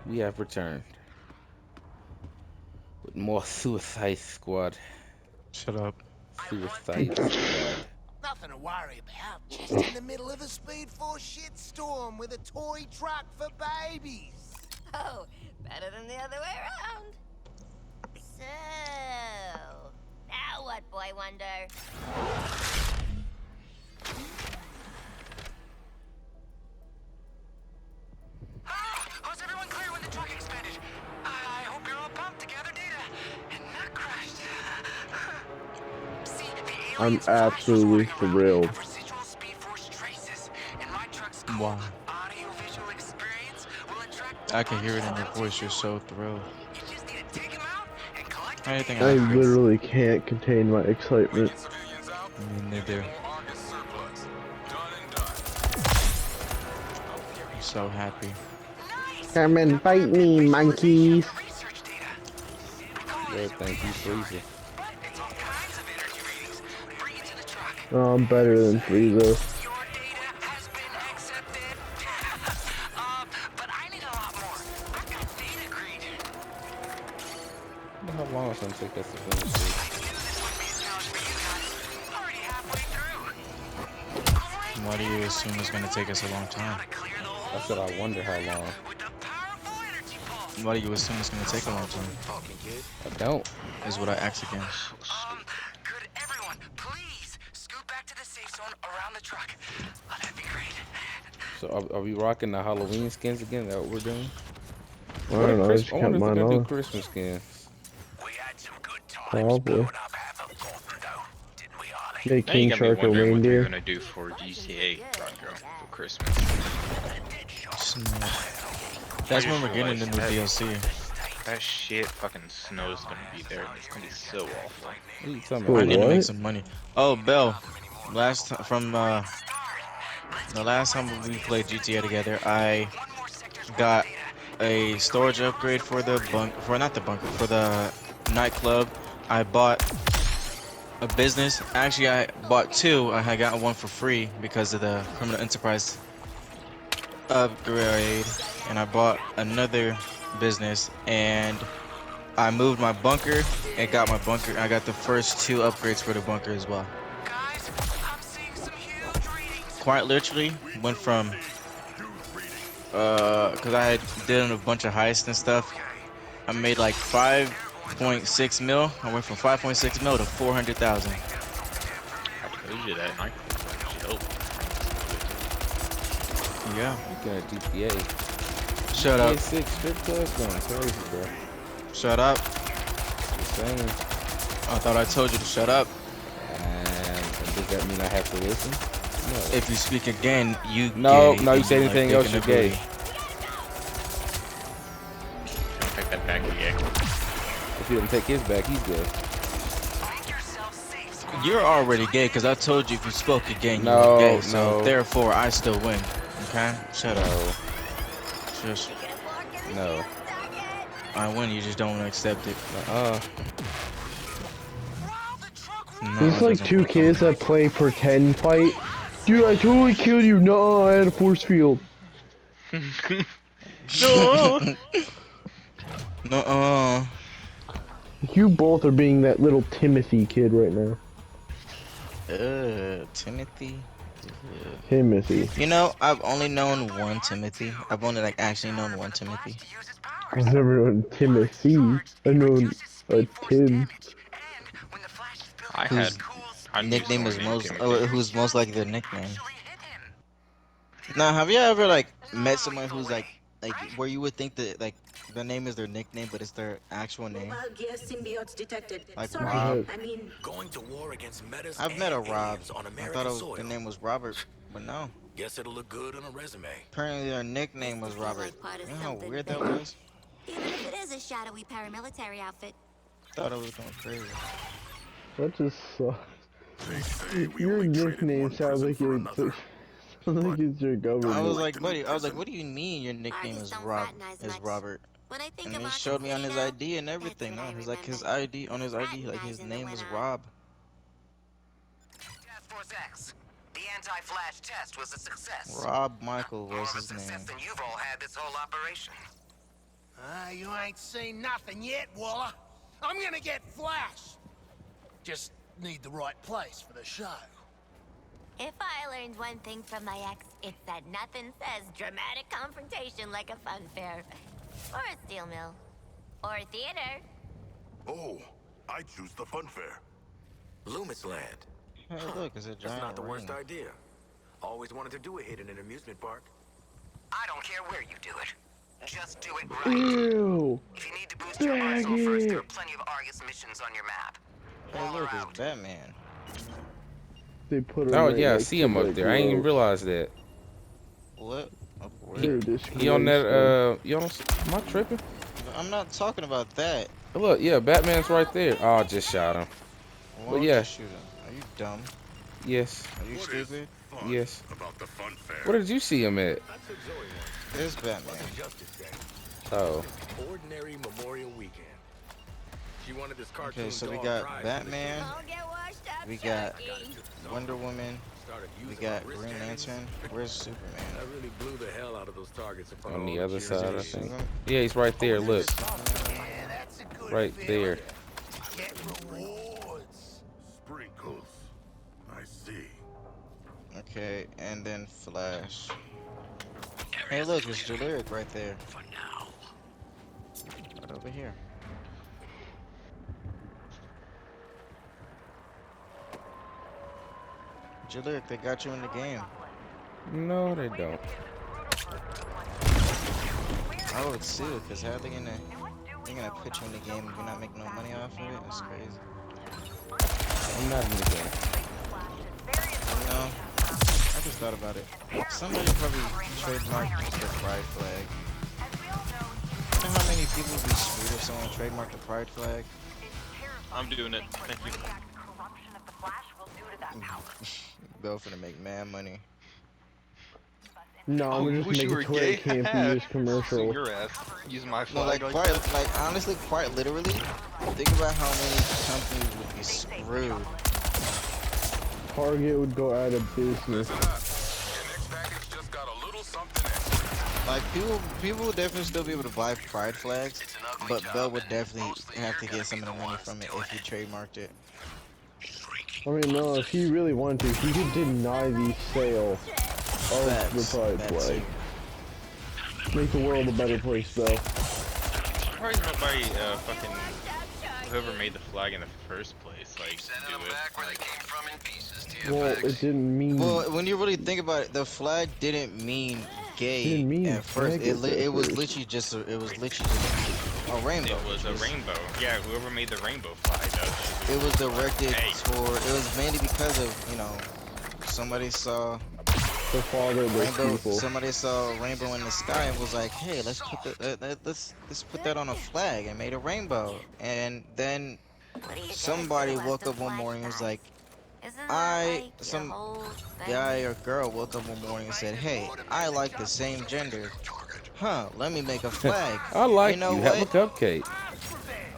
We have returned with more Suicide Squad. Shut up. Suicide Squad. Nothing to worry about. Just in the middle of a Speed Force shitstorm with a toy truck for babies. Oh, better than the other way around. So, now what, Boy Wonder? Was everyone clear when the truck expanded? I hope you're all pumped together, Data, and not crushed. See, the I'm aliens absolutely thrilled. have residual Speed Force traces, and my truck's Why? audio-visual experience will attract. I can hear it in your voice. You're so thrilled. You just need to take 'em out and collect the Anything I after. literally can't contain my excitement. Me neither. I'm so happy. Come and bite me, monkeys. research data. Yeah, thank you, Freezer. But it's all kinds of energy readings. Bring it to the truck. Oh, I'm better than Frieza. Your data has been accepted. But I need a lot more. I've got data greed. How long is it gonna take us to finish this? I knew this would be a challenge for you guys. Already halfway through. Alright, Why do you assume it's gonna take us a long time? gotta clear the I whole said I wonder how long. with the powerful energy pulse. Why do you assume it's gonna take a long time? I don't. Is what I asked again. Could everyone please scoot back to the safe zone around the truck? Oh, that'd be great. So are we rocking the Halloween skins again? Is that what we're doing? I don't know, I just I kept wonder if they're mine gonna do on. Christmas skins. We had some good times Probably. blowing up half of Gotham, though, didn't we, Ollie? Make Now you King got me Shark a wondering what they're reindeer. gonna do for GTA for Christmas. Snow. That's when we're getting the new DLC. That shit fucking snow's gonna be there. It's gonna be so awful. What are you talking Wait, I about? need to make what? some money. Oh, Bell. Last from the last time we played GTA together, I got a storage upgrade for the for the nightclub. I bought a business. Actually, I bought two. I had gotten one for free because of the criminal enterprise upgrade, and I bought another business, and I moved my bunker and got my bunker. I got the first two upgrades for the bunker as well. Guys, I'm seeing some huge readings. Quite literally went from because I had did a bunch of heists and stuff. I made like 5.6 mil. I went from 5.6 mil to 400,000. I told you that night. Dope. Yeah. Looking at GTA. Shut up. GTA 6 strip club going crazy, bro. Shut up. Just saying. I thought I told you to shut up. And does that mean I have to listen? No. If you speak again, you No, gay no, you and say like anything else, taking you're a gay. booty. Take that back, yeah. If he doesn't take his back, he's gay. Make yourself safe, squad. You're already gay because I told you if you spoke again, you No, were gay. So no. therefore, I still win. Okay? Shut up. No, Just, no. I win. You just don't want to accept it. Uh-uh. No, It's it like doesn't two work. kids that play pretend fight. Dude, I totally killed you. No, I had a force field. No. No. You both are being that little Timothy kid right now. Timothy. Timothy. You know, I've only known one Timothy. I've only like actually known one Timothy. I've never known Timothy. I've known a Tim. I Whose had. I knew nickname is someone named most, Timothy. who's most likely their nickname. Now, have you ever like met someone who's like where you would think that like their name is their nickname, but it's their actual name? Mobile gear symbiotes detected. Like Sorry, Rob. I mean, Going to war against metas I've met a and Rob. aliens on I American thought soil. their name was Robert, but no. Guess it'll look good on a resume. Apparently their nickname was Robert. You know how weird that was? Even if it is a shadowy paramilitary outfit. Thought I was going crazy. That just sucks. Your nickname sounds like it's your government. I was like, buddy, what do you mean your nickname Artists is don't Rob? fraternize Is much. Robert? When I think And of he Arkham showed me on his City, though, ID and everything. that's No, what I he's like his remember. ID on his ID, like his Fraternizing name the was winner. Rob. Task Force X. The anti-flash test was a success. Rob Michael More was of a his success name. than you've all had this whole operation. You ain't seen nothing yet, Waller. I'm gonna get Flash. Just need the right place for the show. If I learned one thing from my ex, it's that nothing says dramatic confrontation like a fun fair. Or a steel mill. Or a theater. Oh, I choose the fun fair. Loomis Land. Hey, look, it's a That's giant not the worst ring. idea. Always wanted to do a hit in an amusement park. I don't care where you do it. Just do it right. Ew. If you need to boost your muscle first, there are Faggot. plenty of Argus missions on your map. Hey, Waller look, out. it's Batman. They put him Oh right yeah, I next see to him the up there. I ain't even glove. realize that. What? Oh, where? Dude, He on that you know, am I tripping? I'm not talking about that. Look, yeah, Batman's right there. Oh, I just shot him. Why But would yeah. you shoot him? Are you dumb? Yes. Are you stupid? Fun Yes. about the fun fair. Where did you see him at? There's Batman. Justice Day. Oh. Ordinary Memorial Weekend. She wanted this cartoon Okay, so we dog got prize Batman, Don't get washed up, we got Chucky. Wonder Woman, Started we using got my wrist Green cannons. Lantern. Where's Superman? I really blew the hell out of those targets in front On of the all other cheerleaders. side, I See think. him? Yeah, he's right there. Look, Yeah, that's a good right feeling. there. Get rewards. Sprinkles. I see. Okay, and then Flash. Hey, look, it's Jaleric right there. For now. Right over here. Jaleric, they got you in the game. No, they don't. I would sue, because how they gonna put you in the game if you're not making no money off of it? That's crazy. I'm not in the game. You know, I just thought about it. Somebody probably trademarked the pride flag. You know how many people would be screwed if someone trademarked the pride flag? I'm doing it. Thank you. Bill finna make mad money. No, I'm just wish you making were Tourette gay. camp through this Sue commercial. your ass. Using my No, flag like like that. like honestly, quite literally, think about how many companies would be screwed. Target would go out of business. Like people would definitely still be able to buy pride flags, but Bell would definitely have to get some of the money from it if he trademarked it. I mean, no, if he really wanted to, he could deny the sale of Facts, the pride that flag. too. Make the world a better place, though. Why is nobody fucking whoever made the flag in the first place like do it? Well, it didn't mean. Well, when you really think about it, the flag didn't mean gay Didn't mean at first. faggots at It was first. literally just a rainbow. It was a rainbow. Yeah, whoever made the rainbow flag does. It was directed Hey. toward. It was mainly because of, you know, somebody saw the father of those rainbow. people. Somebody saw a rainbow in the sky and was like, "Hey, let's put that on a flag," and made a rainbow. And then What do you guys somebody do as woke the up one flag morning and was dies? like, Isn't that I like your some whole guy thing? or girl woke up one morning and said, "Hey, I like the same gender. Huh? Let me make a flag." I like You know you. Have a what? cupcake.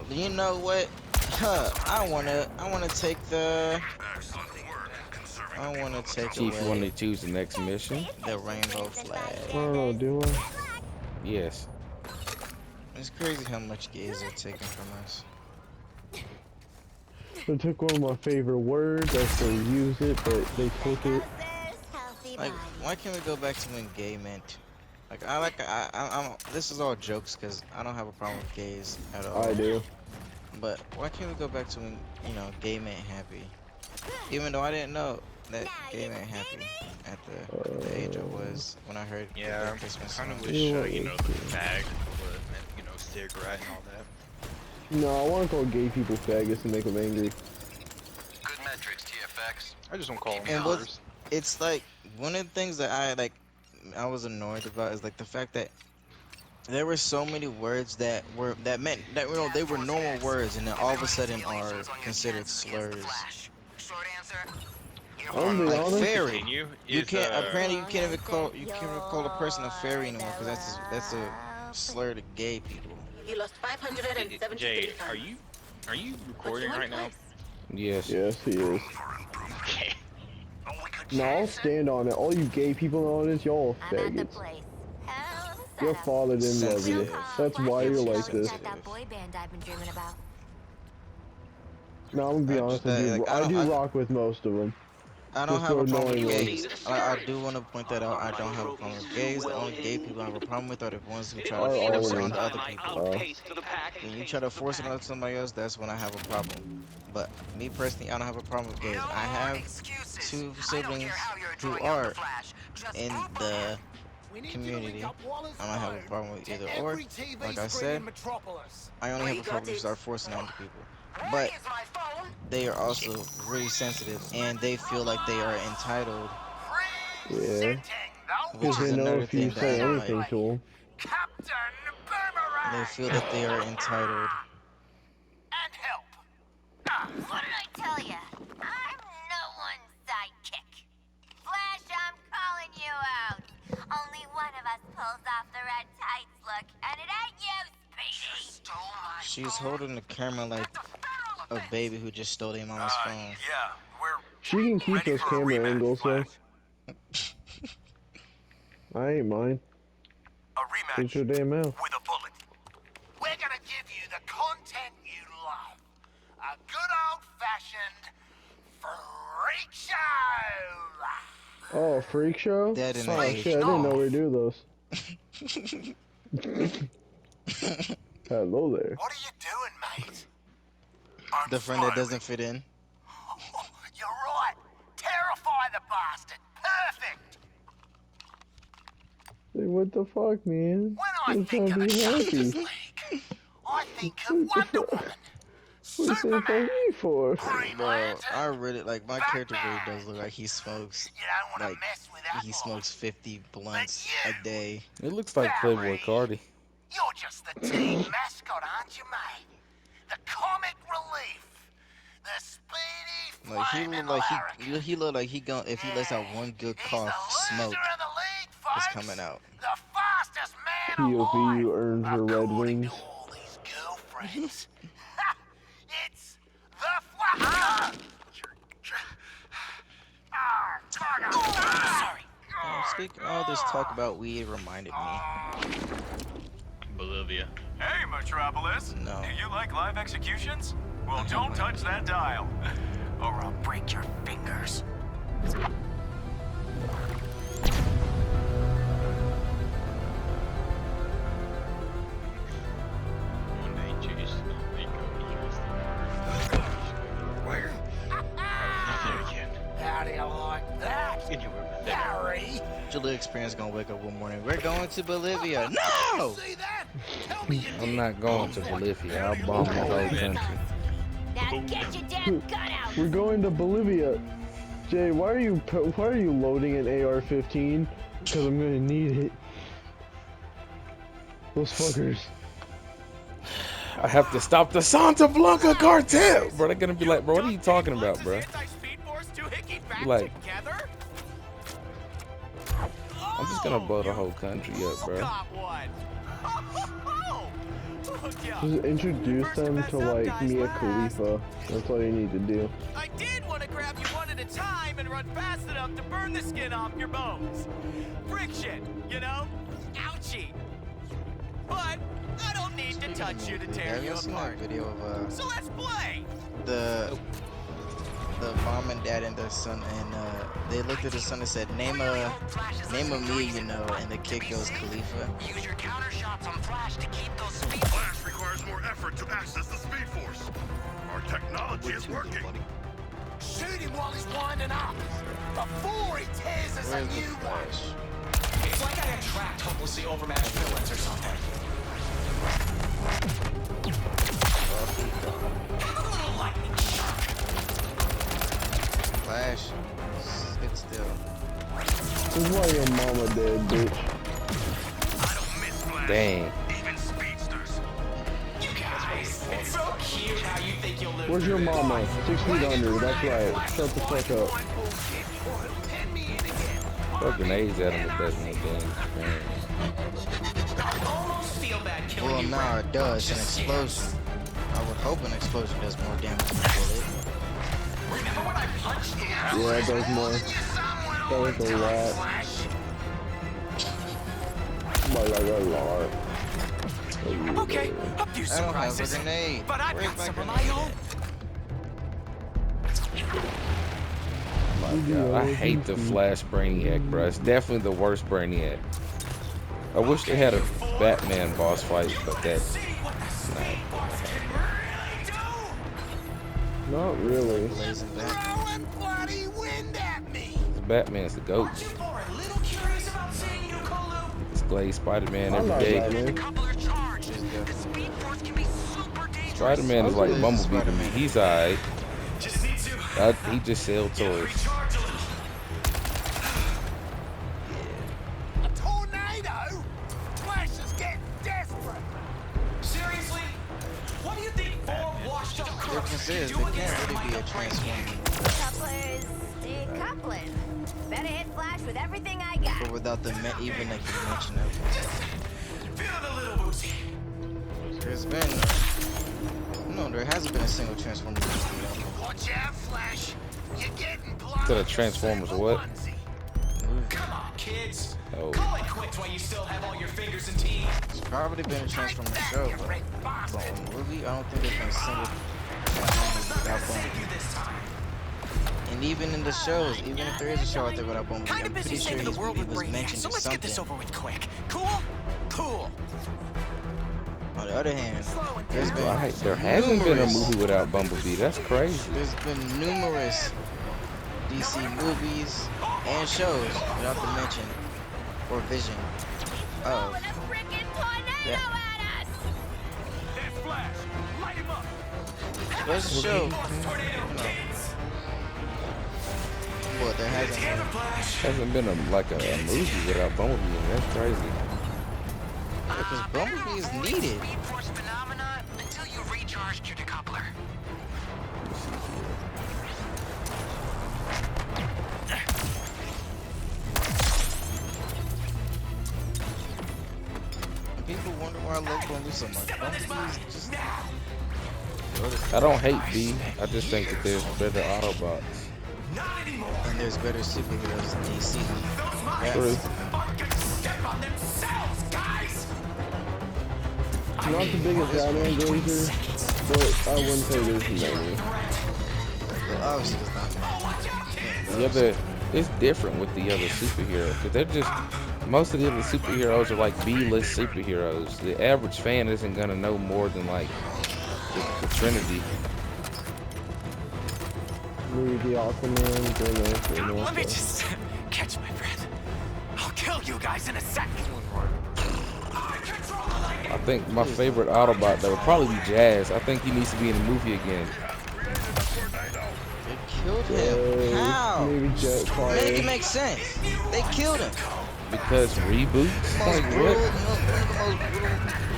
You know what? Huh? I wanna take the. I wanna take Chief, you want away to choose the next mission? the rainbow I flag. don't know, do I? Yes. It's crazy how much gays are taken from us. They took one of my favorite words. I still use it, but they took it. Healthy Like, body. why can't we go back to when gay meant? Like, I'm. This is all jokes because I don't have a problem with gays at all. I do. But why can't we go back to when, you know, gay meant happy? Even though I didn't know that gay meant happy at the age I was when I heard Yeah, the I Christmas kind song. of wish you know the fag was meant, you know, cigarette and all that. No, I want to call gay people faggots and make them angry. Good metrics, TFX. I just want to call them And hours. what's it's like one of the things that I was annoyed about is like the fact that there were so many words that meant that, you know, they were normal words and then all of a sudden are considered slurs. Short answer. I'm being Like honest. fairy. Continue You is, can't apparently you can't even call a person a fairy anymore because that's a slur to gay people. You lost 573 Jay, pounds. are you recording right now? Yes. Yes, he is. Okay. No, I'll stand on it. All you gay people on this, y'all I'm at the faggots. place. Hell Your father didn't love you. Sensitive. That's why you're like this. At that boy band I've been dreaming about. No, I'm gonna be honest with you. Like, I do rock with most of them. I don't Just have a for problem with annoying gays. I do want to point that out. I don't have a problem with gays. The only gay people I have a problem with are the ones who try to force it onto other people. When you try to force it onto somebody else, that's when I have a problem. But me personally, I don't have a problem with gays. I have 2 siblings who are in the community. I don't have a problem with either or. Like I said, I only have a problem if you start forcing it onto people. But they are also really sensitive, and they feel like they are entitled. Yeah. Which Because is they know another if you thing that say I don't anything like. to them. They feel that they are entitled. And help. What did I tell you? I'm no one's sidekick. Flash, I'm calling you out. Only one of us pulls off the red tights look, and it ain't you, Speedy. She's holding the camera like a baby who just stole their mama's phone. Yeah, we're She can keep those camera angles, though. I ain't mine. a rematch Take your damn mouth. with a bullet. We're gonna give you the content you love. A good old-fashioned freak show. Oh, freak show? That didn't Oh age. shit, I didn't know we do those. Hello there. What are you doing, mate? The friend that doesn't fit in. You're right. Terrify the bastard. Perfect. Hey, what the fuck, man? When I I'm think of trying the to be Justice happy. League, I think of Wonder Woman, What you saying for Superman, me for? Green Bro, Lantern. I really like my character really does look like he smokes You don't want to like mess with that he lot. smokes 50 blunts a day. It looks like Playboy Cardi. You're just the team mascot, aren't you, mate? The comic relief. The speedy Like he flaming look like Larry. he look like he gon' if he lets out one good He's cough, the smoke loser of the league, folks. is coming out. The fastest man POV alive. earned her red According wings. to all these girlfriends. It's the Flash. Sorry. Speaking of all this talk about weed, it reminded me. Bolivia. Hey, Metropolis! No. Do you like live executions? Well, don't touch that dial, or I'll break your fingers. One day chase Nico Where? there again. How do you like that, And you were Harry? Julia Experience gonna wake up one morning. We're going to Bolivia. No! See that? Tell me you I'm not going to Bolivia. I'll bomb the whole country. Now get your damn gun out. We're going to Bolivia. Jay, why are you loading an AR-15? Because I'm gonna need it. Those fuckers. I have to stop the Santa Blanca cartel, bro. They're gonna be like, bro, what are you talking about, bro? Like, I'm just gonna blow the whole country up, bro. Just introduce them to like Mia Khalifa. That's all you need to do. I did want to grab you one at a time and run fast enough to burn the skin off your bones. Friction, you know? Ouchie. But I don't need to touch you to tear Have you you seen apart. that video of So let's play. the mom and dad and their son, and they looked at the son and said, name a me, you know, and the kid goes Khalifa. Use your counter shots on Flash to keep those speed. Flash requires more effort to access the Speed Force. Our technology is working. Shoot him while he's winding up. Before he tears us a Where's the new one. Flash? It's like I attract hopelessly overmatched villains or something. A little lightning shock. Flash, sit still. This is why your mama dead, bitch. Dang. Even speedsters. You guys, it's so cute how you think you'll live. Where's your mama? 6 feet under. That's right. Shut the fuck up. Fucking A's at him with that new game. Man. I almost feel bad killing Well, you. nah, it does. An explosion. I would hope an explosion does more damage than a bullet. Remember when I punched you? Yeah, that does more. That was a lot. Okay, a few surprises, but I've got some of my own. My God, I hate the Flash Brainiac, bro. It's definitely the worst Brainiac. I wish they had a Batman boss fight, but that's Not really. Blowing bloody wind at me. Batman's the GOAT. It's Glade Spider-Man every day. Spider-Man is like Bumblebee to me. He's alright. He just sells toys. A tornado? Flash is getting desperate. Seriously? What do you think four washed up crooks can do against a mighty Brainiac? Couplers, decoupling. Better hit Flash with everything I got. But without the even like you mentioned of Feeling a little woozy. there's been there hasn't been a single Transformer movie. Watch out, Flash. You're getting blown. To the Transformers, what? Come on, kids. Oh. Call it quits while you still have all your fingers and teeth. It's probably been a Transformer show, but a movie, I don't think there's been a single Transformer without Bumblebee. And even in the shows, even if there is a show out there without Bumblebee, I'm pretty sure his movie was mentioned So in let's get this something. over with quick. Cool? Cool. On the other hand, there's been Right, there hasn't been a movie without Bumblebee. That's crazy. There's been numerous DC movies and shows without the mention or vision of yeah. There's a show. What there Hasn't been a movie without Bumblebee. That's crazy. Because Bumblebee is needed. Speed Force phenomena until you recharged your decoupler. People wonder why I love Bumblebee so much. Bumblebee is just I don't hate B. I just think that there's better Autobots. and there's better superheroes than DC. True. Not the biggest Batman glazer, but I wouldn't say there's many. Well, obviously it's not. The other, it's different with the other superheroes because they're just most of the other superheroes are like B-list superheroes. The average fan isn't gonna know more than like the Trinity. Maybe the Aquaman, Green Let me just catch my breath. I'll kill you guys in a second. I think my favorite Autobot though would probably be Jazz. I think he needs to be in the movie again. They killed him. How? Maybe Jetfire. Make it make sense. They killed him. Because reboots? Like One of what? the most brutal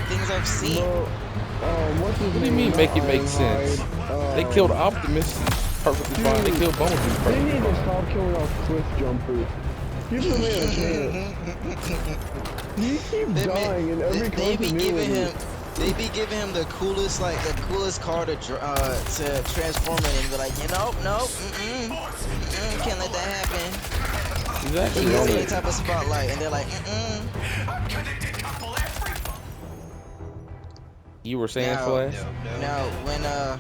things I've seen. What's his What do you name? mean make it make sense? They killed Optimus perfectly fine. They killed Bumblebee They perfectly need to fine. stop killing off Cliff Jumper. Give the man a chance. He keeps dying in every They be giving continuity. him the coolest car to transform in and be like, nope, can't let that happen. He's actually He's on any it. type of spotlight, and they're like, You were saying Now- Flash? Now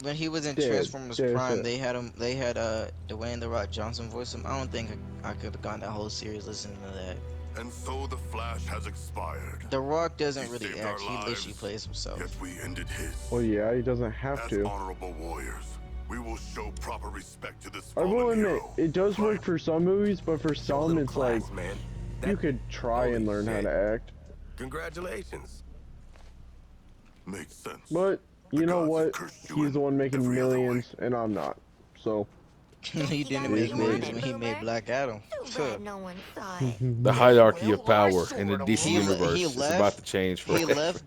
when he was in Transformers Prime, they had Dwayne The Rock Johnson voice him. I don't think I could have gone that whole series listening to that. And so the Flash has expired. The Rock doesn't He really saved act; our he literally lives, plays himself. Yet we ended his. Well, yeah, he doesn't have As to. honorable warriors, we will show proper respect to this I will fallen admit, hero. it does work for some movies, but for some, it's like you could try and learn how to act. Congratulations. Makes sense. But you know what? cursed you He's in the one making every other way. millions, and I'm not. So He didn't make millions when he made Black Adam. No one saw it. The hierarchy of power in the DC He universe is left- about to change He forever. left.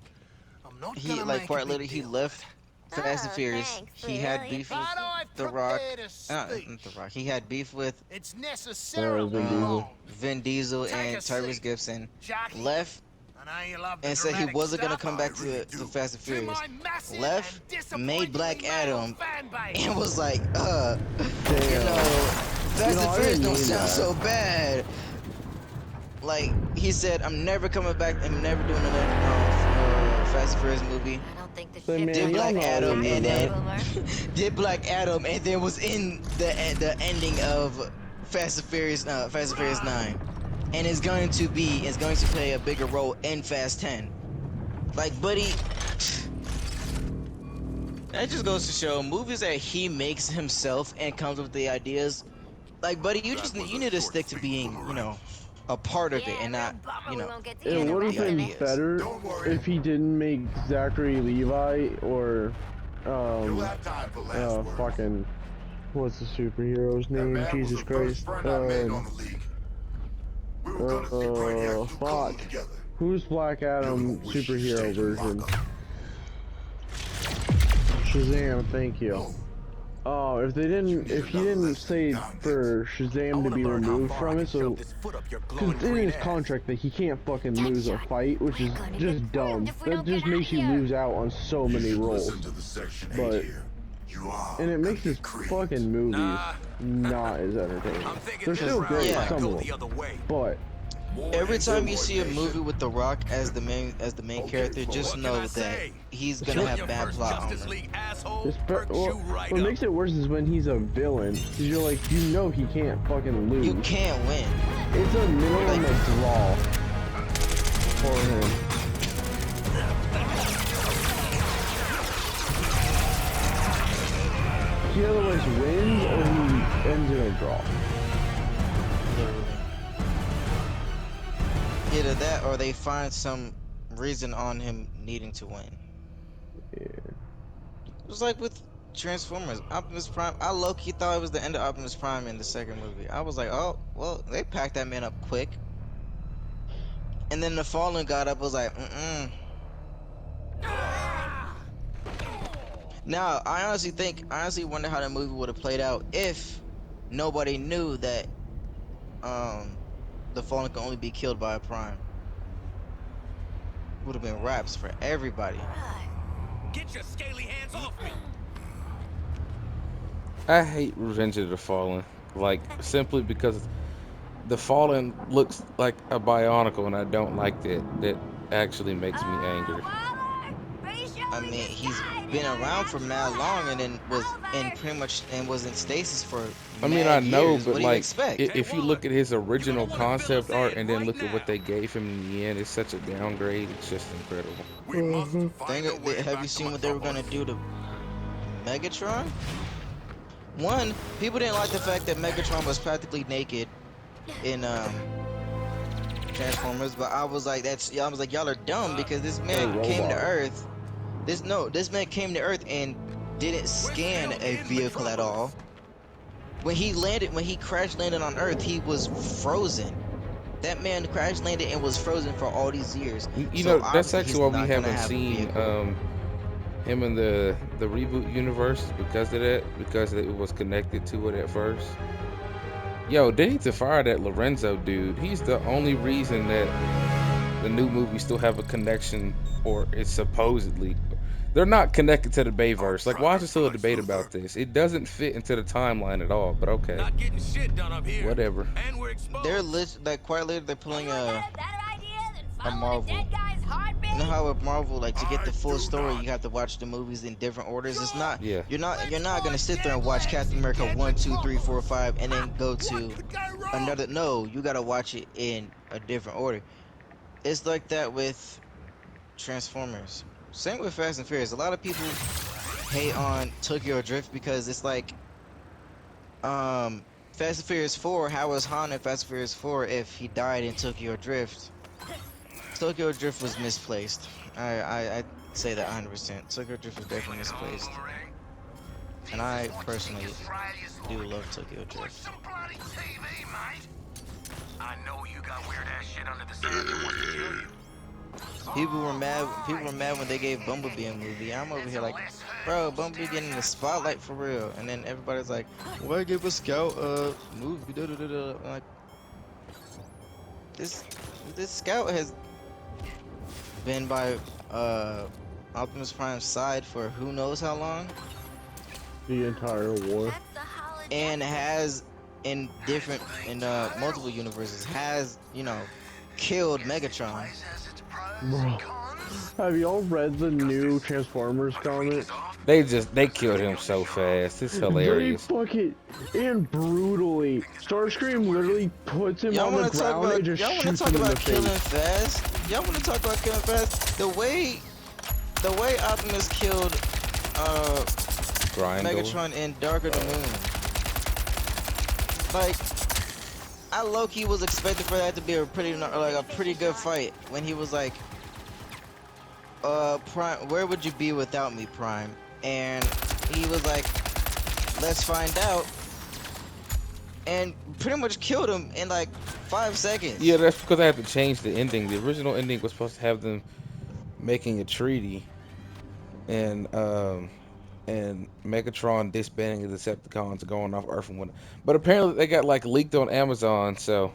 I'm not He gonna like make quite a big literally he deal. left Fast and Oh, Furious. thanks, He had really? beef with But I've The Rock. prepared a Not speech. The Rock. He had beef with It's necessarily Vin Diesel. wrong. Vin Diesel Take and a Tyrese seat, Gibson. Jackie. Left I know you love the and said he dramatic wasn't gonna stuff. come back to Fast and Furious. Left, made Black Adam, and was like, Fast and Furious I don't didn't mean sound that. so bad. like he said, I'm never coming back. I'm never doing another Fast and Furious movie. I don't think the Say, ship man, Did y'all Black know I Adam didn't and do then that. did Black Adam and then was in the ending of Fast and Furious 9, and is going to play a bigger role in Fast 10. Like, buddy, that just goes to show movies that he makes himself and comes up with the ideas. Like, buddy, you need to stick to being, you know, a part of it and not, you know. It would have been ideas. better if he didn't make Zachary Levi or fucking what's the superhero's name? Jesus Christ. Fuck. Who's Black Adam superhero version? Shazam, thank you. Oh, if he didn't say for Shazam to be removed from it, so because in his contract that he can't fucking lose a fight, which is just dumb. That just makes you lose out on so many roles. But and it makes his fucking movies not as entertaining. They're still great, some of them, but. Every time you see a movie with The Rock as the main character, just know that he's gonna have bad plot on him. What makes it worse is when he's a villain, because you're like, you know he can't fucking lose. You can't win. It's a minimum of draw for him. He otherwise wins or he ends in a draw. Either that or they find some reason on him needing to win. Yeah. It was like with Transformers, Optimus Prime. I low-key thought it was the end of Optimus Prime in the second movie. I was like, oh, well, they packed that man up quick. And then the Fallen got up, was like, Now, I honestly wonder how that movie would have played out if nobody knew that, the Fallen can only be killed by a Prime. Would have been raps for everybody. Get your scaly hands off me! I hate Revenge of the Fallen, like simply because the Fallen looks like a Bionicle, and I don't like that. That actually makes me angry. I mean, he's been around for mad long, and then was in stasis for. I mean, I know, years. but What like, do you expect? if you look at his original concept art and then look at what they gave him in the end, it's such a downgrade. It's just incredible. Have you seen what they were gonna do to Megatron? One, people didn't like the fact that Megatron was practically naked in Transformers, but I was like, y'all are dumb because this man came to Earth. This man came to Earth and didn't scan a vehicle at all. When he crash landed on Earth, he was frozen. That man crash landed and was frozen for all these years. You So know, that's actually why we haven't have a seen vehicle. him in the reboot universe because of that, because it was connected to it at first. Yo, they need to fire that Lorenzo dude. He's the only reason that the new movies still have a connection, or it's supposedly. They're not connected to the Bayverse. Like, why is there still a debate about this? It doesn't fit into the timeline at all, but okay. Not getting shit done up here. Whatever. And we're exposed. They're like quite later they're pulling a Marvel. You know how with Marvel, like to get the full story, you have to watch the movies in different orders. It's not. Yeah. You're not gonna sit there and watch Captain America 1, 2, 3, 4, 5, and then go to another. No, you gotta watch it in a different order. It's like that with Transformers. Same with Fast and Furious. A lot of people hate on Tokyo Drift because it's like, Fast and Furious 4. How was Han in Fast and Furious 4 if he died in Tokyo Drift? Tokyo Drift was misplaced. I say that 100%. Tokyo Drift was definitely misplaced. And I personally do love Tokyo Drift. I know you got weird ass shit under the sun that wants to kill you. People were mad when they gave Bumblebee a movie. I'm over here like, bro, Bumblebee getting the spotlight for real. And then everybody's like, why give a Scout a movie? Da, da, da, da. I'm like, this Scout has been by Optimus Prime's side for who knows how long. The entire war. And has in multiple universes has, you know, killed Megatron. Bro, have y'all read the new Transformers comic? They killed him so fast. It's hilarious. They fucking and brutally. Starscream literally puts him on the ground and just shoots him in the killing face. fast? Y'all want to talk about killing fast? The way Optimus killed Megatron in Dark of the Moon. Like, I low-key was expecting for that to be a pretty good fight when he was like, Prime, where would you be without me, Prime? And he was like, let's find out. And pretty much killed him in like 5 seconds. Yeah, that's because I had to change the ending. The original ending was supposed to have them making a treaty and Megatron disbanding the Decepticons and going off Earth and whatnot. But apparently they got like leaked on Amazon, so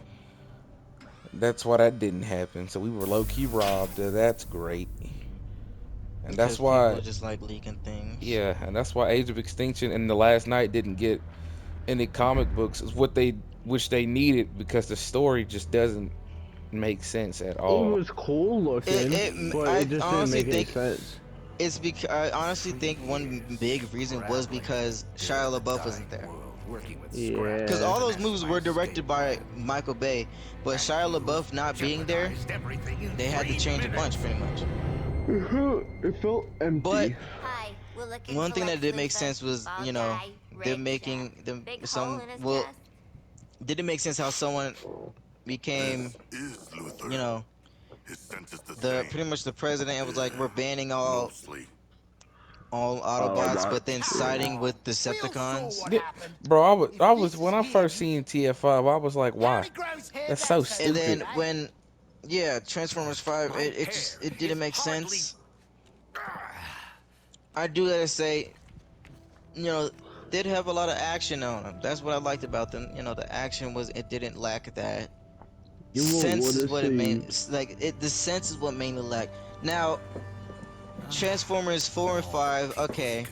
that's why that didn't happen. So we were low-key robbed. That's great. And that's why people just like leaking things. Yeah, and that's why Age of Extinction and The Last Night didn't get any comic books. Is what they wish they needed, because the story just doesn't make sense at all. It was cool looking, but it just didn't make any sense. It's because I honestly think one big reason was because Shia LaBeouf wasn't there. Yeah. Because all those movies were directed by Michael Bay, but Shia LaBeouf not being there, they had to change a bunch pretty much. It felt empty. But one thing that did make sense was, you know, them making them some. Well, did it make sense how someone became, you know, pretty much the president and was like, we're banning all Autobots, but then siding with Decepticons. Yeah, bro, I was when I first seen TF5, I was like, why? That's so stupid. And then when, yeah, Transformers 5, it didn't make sense. I do gotta say, you know, did have a lot of action on them. That's what I liked about them. You know, the action it didn't lack that. Sense is what it made. The sense is what mainly lacked. Now, Transformers 4 and 5, okay,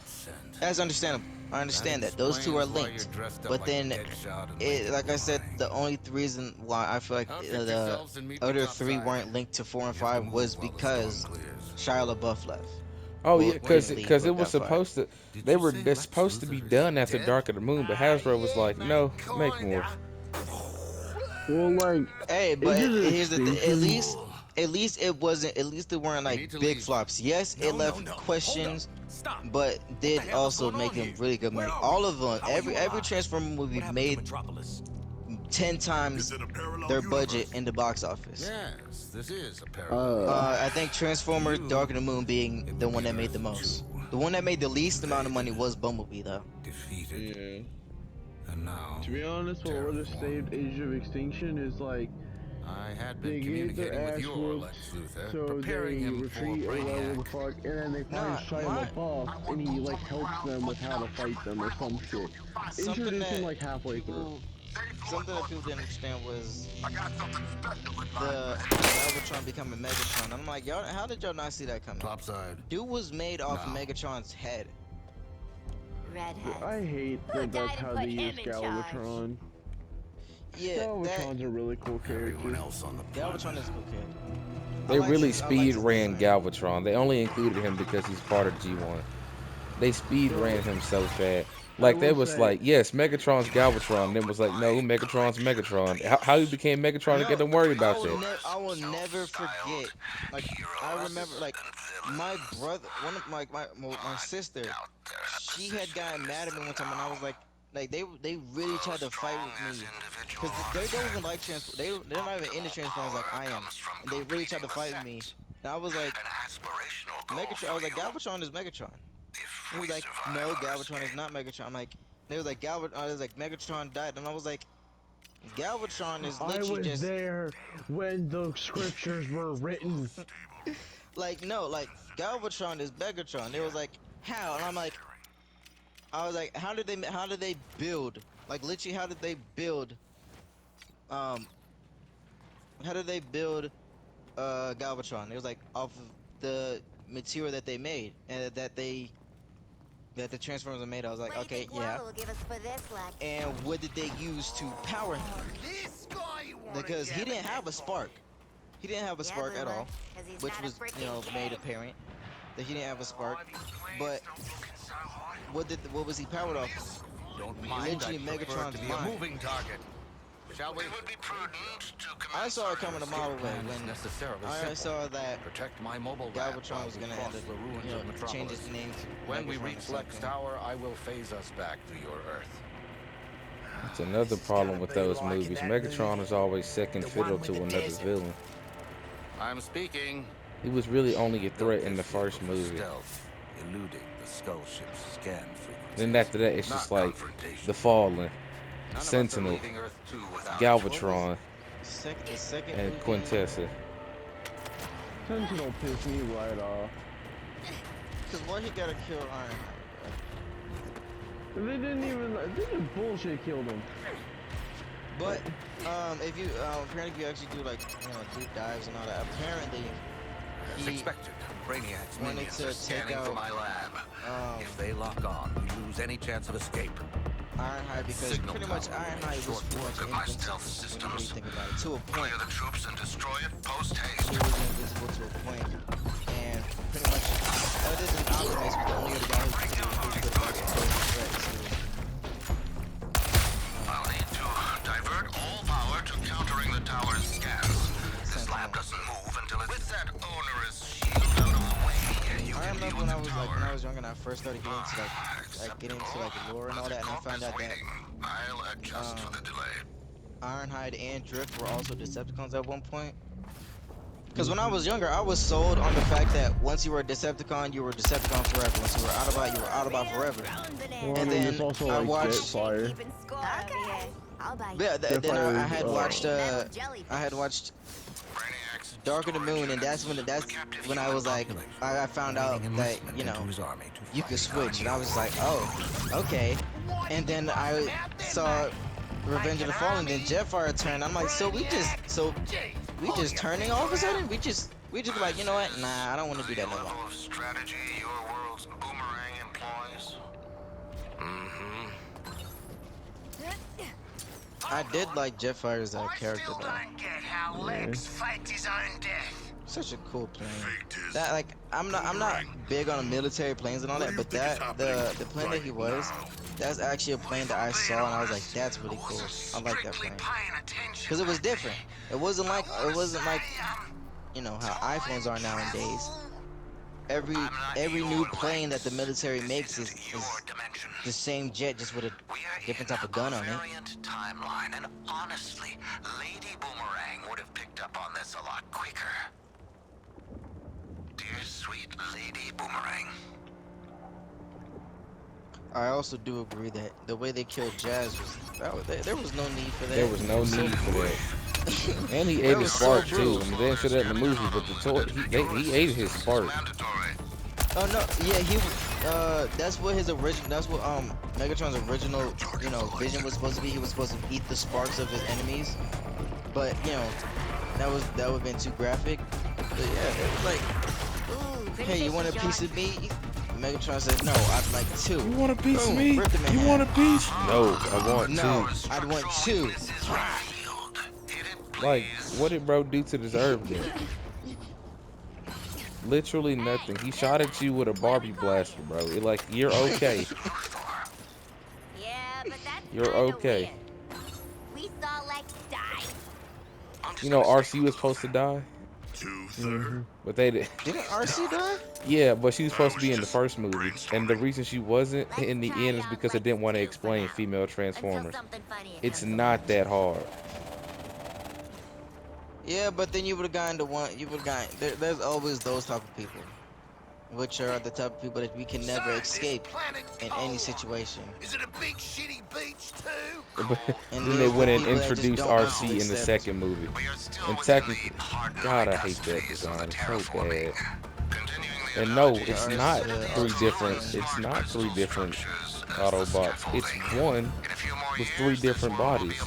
that's understandable. I understand that those two are linked, but then, like I said, the only reason why I feel like the other three weren't linked to 4 and 5 was because Shia LaBeouf left. Oh yeah, because it was supposed to. They're supposed to be done after Dark of the Moon, but Hasbro was like, no, make more. Well, like, hey, but here's the thing. At least it wasn't. At least they weren't like big flops. Yes, it left questions, but did also make them really good money. All of them, every Transformer movie made 10 times their budget in the box office. Yes, this is a parallel. I think Transformers: Dark of the Moon being the one that made the most. The one that made the least amount of money was Bumblebee, though. Yeah. And now, to be honest, what would have saved Age of Extinction is like, I had been they gave their ass whooped, so they retreat or whatever the fuck, and then they find Shia LaBeouf, and he like helps them with how to fight them or some shit. Introducing like halfway through. Something that people didn't understand was the Galvatron becoming Megatron. I'm like, y'all, how did y'all not see that coming? Topside. Dude was made off Megatron's head. Redhead. I hate that that's how they use Galvatron. Yeah, Galvatron's a really cool character. Galvatron is a cool character. They really speed ran Galvatron. They only included him because he's part of G1. They speed ran him so fast. Like, they was like, yes, Megatron's Galvatron. Then was like, no, Megatron's Megatron. How he became Megatron again? Don't worry about that. I will never forget. Like, I remember, like, my brother, one of my sister, she had gotten mad at me one time, and I was like they really tried to fight with me, because they don't even like they're not even into Transformers like I am, and they really tried to fight with me. And I was like, Megatron. I was like, Galvatron is Megatron. He was like, no, Galvatron is not Megatron. I'm like, they was like, Galvatron. was like, Megatron died, and I was like, Galvatron is literally just. I was there when the scriptures were written. Like, no, like, Galvatron is Megatron. They was like, how? And I'm like, I was like, how did they build? Like, literally, how did they build? How did they build Galvatron? It was like off of the material that they made and that the Transformers were made. I was like, okay, yeah. And what did they use to power him? Because he didn't have a spark. He didn't have a spark at all, which was, you know, made apparent that he didn't have a spark. But what was he powered off of? Don't mind, Literally I prefer Megatron's to be a mind. moving target. Shall we? It would be prudent to I saw it coming a mile away Plan is when necessarily I simple. saw that Protect my mobile lab Galvatron while was we gonna cross end up, the ruins you know, of Metropolis. change his name to When we Megatron or reach Lex something. Tower, I will phase us back to your Earth. That's another problem with those movies. Megatron is always second fiddle to another villain. I'm speaking. He was really only a threat in the first movie. Stealth, eluding the skull ship's scan frequency. Then after that, it's just like the Fallen, Sentinel, Galvatron, The second and movie- Quintessa. Sentinel pissed me right off. Cause why he gotta kill Ironhide? They didn't even. They just bullshit killed him. But if you apparently if you actually do like, you know, deep dives and all that, apparently As he expected, Brainiac's wanted minions to are take scanning for out my lab. If they lock on, we lose any chance of escape. Ironhide because Signal pretty much tower will be Ironhide was short pretty much work of my invincible stealth when you really systems. think about it. To a point, Clear the troops and destroy it post he haste. was invincible to a point, and pretty much other than Optimus was the only other guy who could actually pose a threat to. I'll need to divert all power to countering the tower's scans. This lab doesn't move until it's with that onerous shield out of the way. You I can remember deal when with I was the like tower. when I was younger and I first started getting into lore and all that, and I found out that I'll adjust to the delay. Ironhide and Drift were also Decepticons at one point. Because when I was younger, I was sold on the fact that once you were a Decepticon, you were a Decepticon forever. Once you were Autobot, you were Autobot forever. Well, And there's then also I like watched. Jetfire. Okay, I'll buy Yeah, then Jetfire I had is, watched. I had watched Dark of the Moon, and that's when I was like, I found out that, you know, you could switch, and I was like, oh, okay. And then I saw Revenge of the Fallen, then Jetfire turned. I'm like, so we just turning all of a sudden? We just be like, you know what? Nah, I don't want to do that no more. Level of strategy your world's boomerang employs. I did like Jetfire's character Still though. don't get how Lex faked his own death. Such a cool plane. That like I'm not big on military planes and all that, but that the plane that he was, that's actually a plane that I saw and I was like, that's really cool. I like that plane because it was different. It wasn't like you know how iPhones are nowadays. Every new plane that the military makes is the same jet, just with a different type of gun on it. Timeline, and honestly, Lady Boomerang would have picked up on this a lot quicker. Dear sweet Lady Boomerang. I also do agree that the way they killed Jazz was there was no need for that. There was no need for that. And he ate his spark too. I mean, they didn't show that in the movie, but the toy, he ate his spark. Oh no, yeah, that's what Megatron's original, you know, vision was supposed to be. He was supposed to eat the sparks of his enemies, but you know, that would have been too graphic. But yeah, it was like, hey, you want a piece of me? Megatron said, no, I'd like two. You want a piece of me? Ripped him in You half. want a piece? No, I want No, two. I'd want two. Like, what did bro do to deserve that? Literally nothing. He shot at you with a Barbie blaster, bro. It, like, you're okay. Yeah, but that's You're kinda okay. weird. We saw Lex die. You know, RC was supposed to die, but they did. Didn't RC die? Yeah, but she was supposed to be in the first movie, and the reason she wasn't in the end is because it didn't want to explain female Transformers. It's not that hard. Yeah, but then you would have gotten the one. You would have gotten. There's always those type of people, which are the type of people that we can never escape in any situation. Is it a big shitty beach too? And then they went and introduced RC in the second movie. And technically, God, I hate that design. It's so bad. And no, it's not three different. It's not three different Autobots. It's one with three different bodies.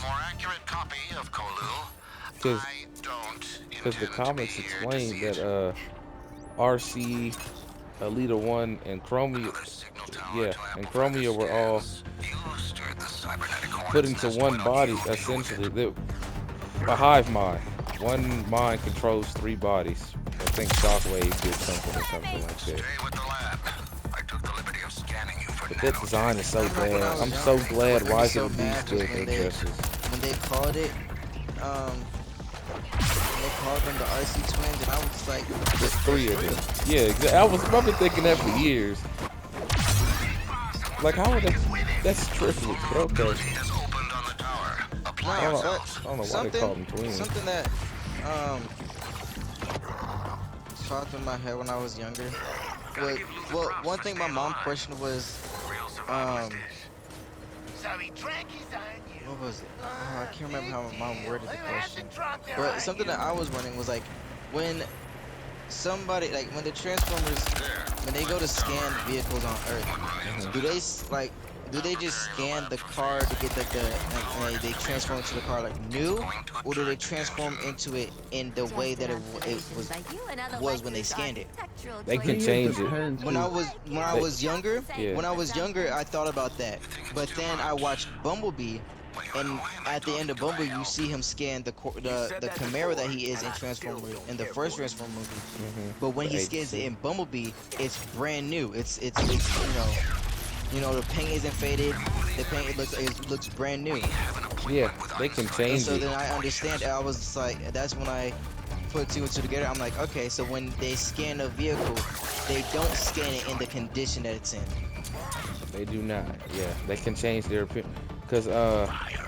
Because the comics explain that RC, Alita 1, and Chromia, and Chromia were all put into one body, essentially. A hive mind. one mind controls 3 bodies. I think Shockwave did something or something like that. Stay with the lab. I took the liberty of scanning you for But that design is so bad. I'm so glad Rising Beast did their justice. When they called it, they called them the RC twins, and I was just like, There's 3 of them. Yeah, exactly. I've been thinking that for years. Like, how would that's triplets, but okay. I don't know why they call them twins. Something that popped in my head when I was younger. Well, one thing my mom questioned was, what was it? Oh, I can't remember how my mom worded the question. But something that I was wondering was like, when somebody, like when the Transformers, when they go to scan vehicles on Earth, do they just scan the car to get like they transform into the car like new, or do they transform into it in the way that it was when they scanned it? They can change it. When I was younger, I thought about that, but then I watched Bumblebee, and at the end of Bumblebee, you see him scan the Camaro that he is in Transformers in the first Transformers movie. But when he scans it in Bumblebee, it's brand new. It's you know, the paint isn't faded. The paint it looks brand new. Yeah, they can change and so it. then I understand. I was just like, that's when I put 2 and 2 together. I'm like, okay, so when they scan a vehicle, they don't scan it in the condition that it's in. They do not. Yeah, they can change their appearance. Cause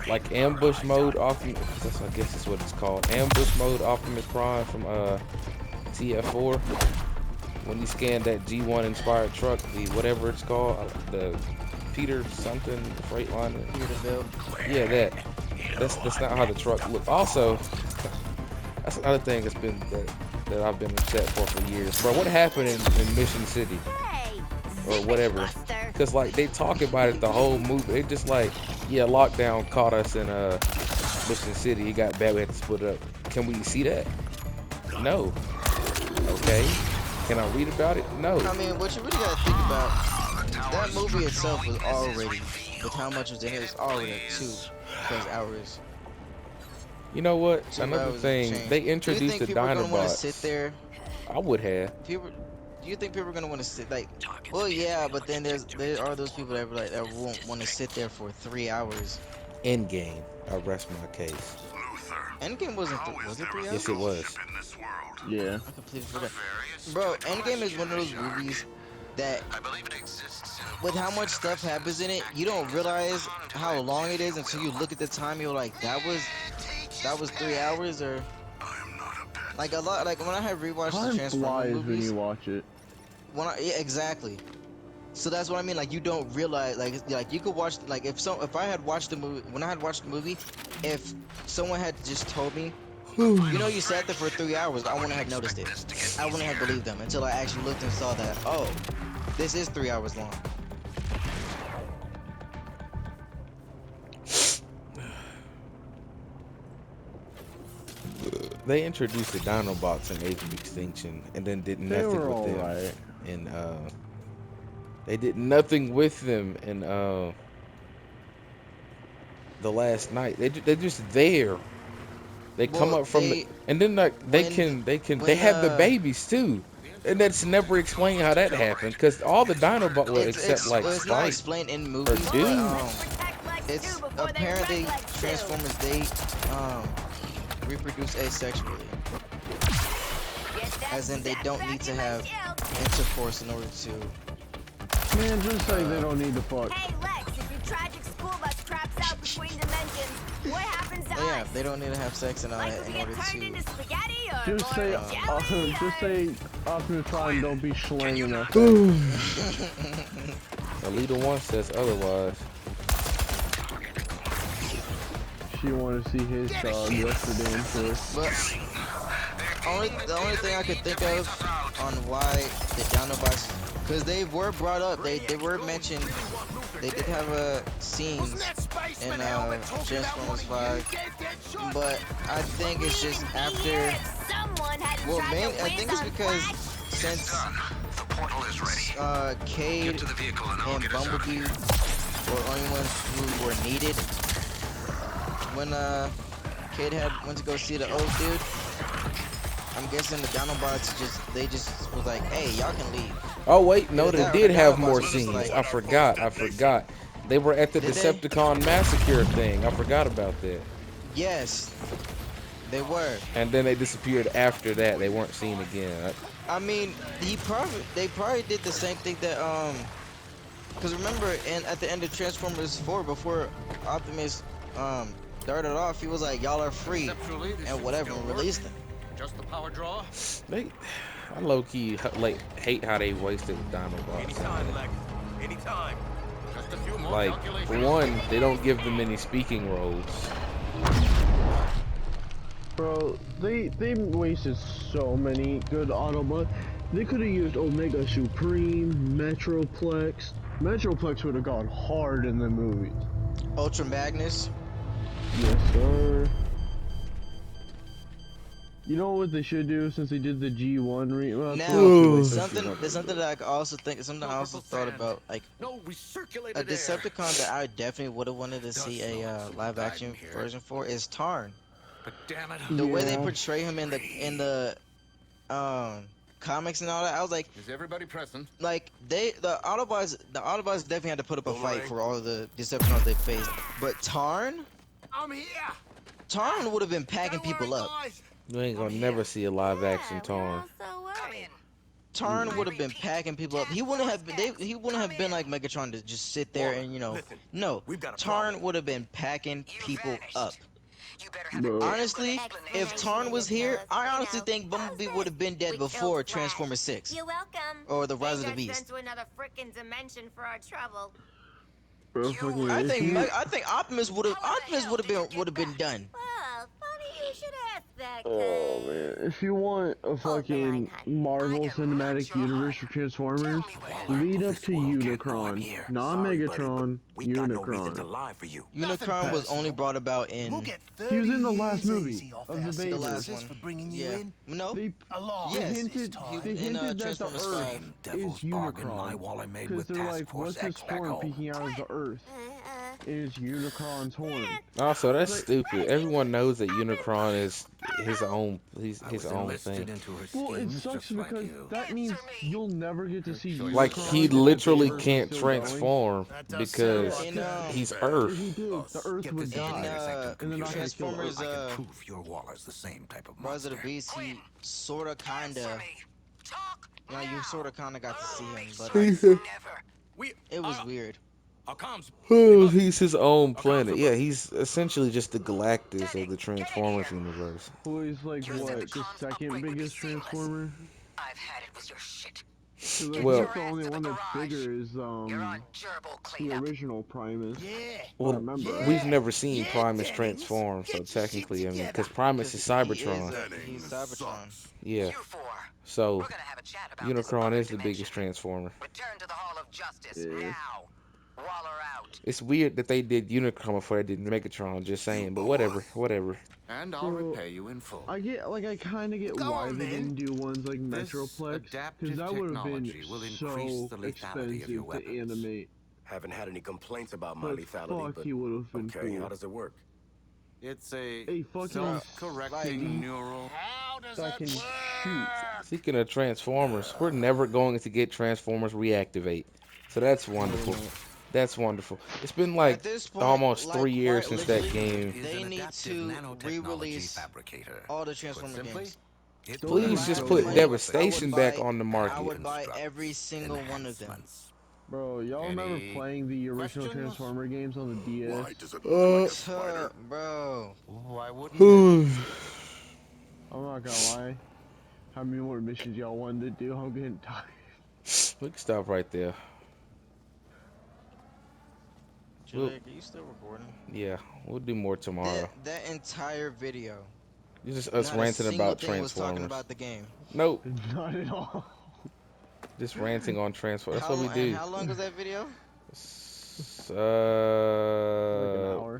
like ambush mode Optimus, I guess that's what it's called. Ambush mode Optimus Prime from TF4. When you scan that G1 inspired truck, the whatever it's called, the Peter something Freightliner. Peterbilt. Yeah, that's not how the truck looks. Also, that's another thing that I've been upset for years. Bro, what happened in Mission City or whatever? Cause like they talk about it the whole movie. They just like, yeah, lockdown caught us in Mission City. It got bad. We had to split up. Can we see that? No. Okay. Can I read about it? No. I mean, what you really gotta think about, that movie itself was already, with how much was in it, it's already at 2+ hours. You know what? Another thing, they introduced the Dinobots. Do you think people are gonna want to Dinobots. sit there? I would have. Do you think people are gonna want to sit like? Well, yeah, but then there are those people that won't want to sit there for 3 hours. Endgame. I rest my case. Endgame was it 3 hours? Yes, it was. Yeah. I completely forgot. Bro, Endgame is one of those movies that, with how much stuff happens in it, you don't realize how long it is until you look at the time. You're like, that was 3 hours, or like a lot. Like when I have rewatched the Transformers movies, when you watch it. Yeah, exactly. So that's what I mean. Like you don't realize, like you could watch, like if I had watched the movie, when I had watched the movie, if someone had just told me, you know, you sat there for 3 hours, I wouldn't have noticed it. I wouldn't have believed them until I actually looked and saw that, oh, this is 3 hours long. They introduced the Dinobots in Age of Extinction and then did nothing with them. Right. And they did nothing with them in the last night. They're just there. They come up from and then like they have the babies too, and that's never explained how that happened. Cause all the Dinobots, well, except like it's not explained in movies. It's apparently Transformers, they reproduce asexually, as in they don't need to have intercourse in order to. Man, just like they don't need to fuck. Hey Lex, if your tragic school bus craps out between dimensions, what happens to Yeah, us? they don't need to have sex and all that in order Into to. spaghetti or Just say Optimus Prime don't be slanging us. Alita 1 says otherwise. She want to see his yesterday in first. But the only thing I could think of on why the Dinobots, because they were brought up, they were mentioned, they did have scenes in Transformers 5, but I think it's just after, well, I think it's because since Cade and Bumblebee were only ones who were needed, when kid had went to go see the old dude. I'm guessing the Dinobots they just was like, hey, y'all can leave. Oh wait, no, they Yeah, did the have Dinobots more was just scenes. like- I forgot. They were at the Did they? Decepticon massacre thing. I forgot about that. Yes, they were. And then they disappeared after that. They weren't seen again. I mean, they probably did the same thing that because remember, at the end of Transformers 4, before Optimus darted off, he was like, y'all are free and whatever, and released them. Just the power draw. I low-key hate how they wasted Dinobots. Anytime, Lex. Anytime. Just a few more Like, calculations. for one, they don't give them any speaking roles. Bro, they wasted so many good Autobots. They could have used Omega Supreme, Metroplex. Metroplex would have gone hard in the movies. Ultra Magnus. Yes, sir. You know what they should do since they did the G1 Now, something that I also think, something I also thought about, like No recirculated a Decepticon that I definitely would have wanted to see a live action version for is Tarn. But damn it. The way they portray him in the comics and all that, I was like, Is everybody present? like the Autobots definitely had to put up a fight for all the Decepticons they faced, but Tarn would have been packing people up. You ain't gonna never see a live-action Tarn. Tarn would have been packing people up. He wouldn't have been like Megatron to just sit there and no. Tarn would have been packing people up. Honestly, if Tarn was here, I honestly think Bumblebee would have been dead before Transformers 6. You're welcome. Or the Rise of the Take us Beast. into another frickin' dimension for our trouble. I think Optimus would have been done. Well, funny you should ask that. Oh man, if you want a fucking Marvel Cinematic Universe for Transformers, lead up to Unicron, not Megatron, Unicron. Unicron was only brought about in. He was in the last movie of the The Betas. last one. Yeah. No. They Yes. hinted that the Transformers Earth 5. is Unicron, because they're like, what's this horn peeking out of the Earth? It is Unicron's horn. Also, that's stupid. Everyone knows that Unicron is his own thing. Well, it sucks because that means you'll never get to see Like, Unicron he if the literally Earth is can't still going. transform because he's Earth. If he did, the Earth would die, and they're not gonna kill Transformers, Earth. Your wall is the same type of Rise of the Beast, he sorta kinda. Yeah, you sorta kinda got to see him, but it was weird. Oh, he's his own planet. Yeah, he's essentially just the Galactus of the Transformers universe. Who is like what, the second biggest Transformer? I've had it with your shit. 'Cause I Well- think the only one that's bigger is the original Primus. Well, remember. we've never seen Primus transform, so technically, I mean, because Primus is Cybertron. He's Cybertron. Yeah. So, Unicron is the biggest Transformer. Return to the Hall of Justice Yeah. now. Waller out. It's weird that they did Unicron before they did Megatron, just saying, but whatever. And I'll repay you in full. I kind of get why they didn't do ones like Metroplex, because that would have been so expensive to animate. Haven't had any complaints about my But lethality, fuck, but he would have been okay, cool. how does it work? It's A fucking self-correcting neural. that can shoot. Speaking of Transformers, we're never going to get Transformers Reactivate. So that's wonderful. That's wonderful. It's been like At this point, almost like, 3 years quite since that literally, game. They need to re-release all the Transformer games. Please just put Devastation back on the market. I would buy every single one of them. Bro, y'all remember playing the original Transformer games on the DS? Bro. Why wouldn't I'm not gonna lie. How many more missions y'all wanted to do? I'm getting tired. We can stop right there. Juliet, are you still recording? Yeah, we'll do more tomorrow. That entire video. It's just us not a ranting single about thing was talking Transformers. about the game. Nope. Not at all. Just ranting on Transformers. That's How what we lo- do. and how long was that video? Like an hour.